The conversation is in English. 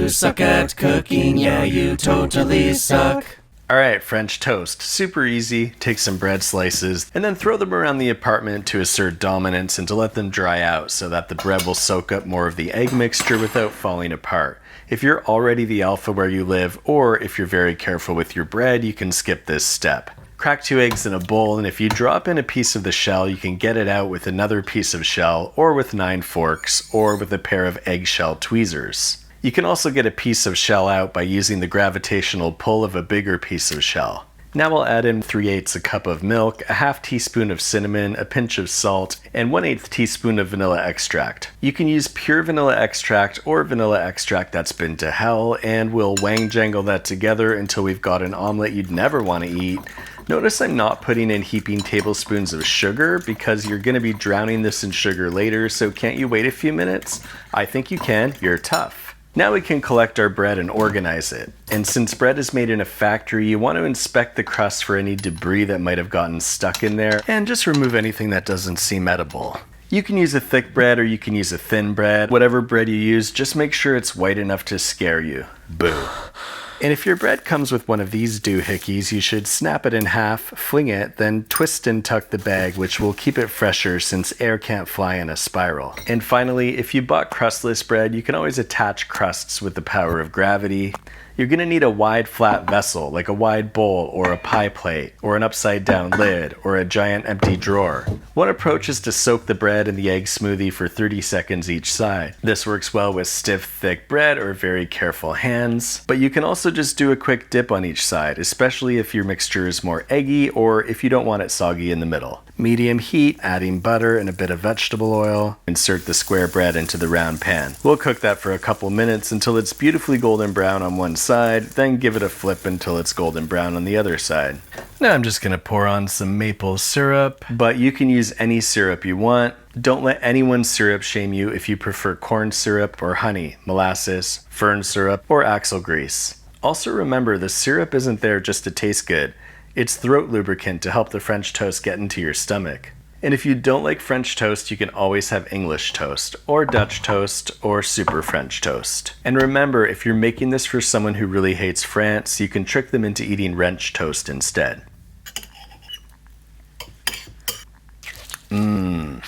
you suck at cooking, yeah, you totally suck. Alright, French toast. Super easy. Take some bread slices and then throw them around the apartment to assert dominance and to let them dry out so that the bread will soak up more of the egg mixture without falling apart. If you're already the alpha where you live, or if you're very careful with your bread, you can skip this step. Crack 2 eggs in a bowl, and if you drop in a piece of the shell, you can get it out with another piece of shell, or with 9 forks, or with a pair of eggshell tweezers. You can also get a piece of shell out by using the gravitational pull of a bigger piece of shell. Now we'll add in 3/8 a cup of milk, a half teaspoon of cinnamon, a pinch of salt, and 1/8 teaspoon of vanilla extract. You can use pure vanilla extract or vanilla extract that's been to hell, and we'll Wangjangle that together until we've got an omelette you'd never want to eat. Notice I'm not putting in heaping tablespoons of sugar because you're going to be drowning this in sugar later, so can't you wait a few minutes? I think you can. You're tough. Now we can collect our bread and organize it. And since bread is made in a factory, you want to inspect the crust for any debris that might have gotten stuck in there, and just remove anything that doesn't seem edible. You can use a thick bread or you can use a thin bread. Whatever bread you use, just make sure it's white enough to scare you. Boo. And if your bread comes with one of these doohickeys, you should snap it in half, fling it, then twist and tuck the bag, which will keep it fresher since air can't fly in a spiral. And finally, if you bought crustless bread, you can always attach crusts with the power of gravity. You're going to need a wide flat vessel, like a wide bowl or a pie plate, or an upside down lid, or a giant empty drawer. One approach is to soak the bread in the egg smoothie for 30 seconds each side. This works well with stiff, thick bread or very careful hands, but you can also just do a quick dip on each side, especially if your mixture is more eggy or if you don't want it soggy in the middle. Medium heat, adding butter and a bit of vegetable oil. Insert the square bread into the round pan. We'll cook that for a couple minutes until it's beautifully golden brown on one side, then give it a flip until it's golden brown on the other side. Now I'm just going to pour on some maple syrup, but you can use any syrup you want. Don't let anyone syrup shame you if you prefer corn syrup or honey, molasses, fern syrup, or axle grease. Also remember, the syrup isn't there just to taste good. It's throat lubricant to help the French toast get into your stomach. And if you don't like French toast, you can always have English toast, or Dutch toast, or super French toast. And remember, if you're making this for someone who really hates France, you can trick them into eating French toast instead. Mmm.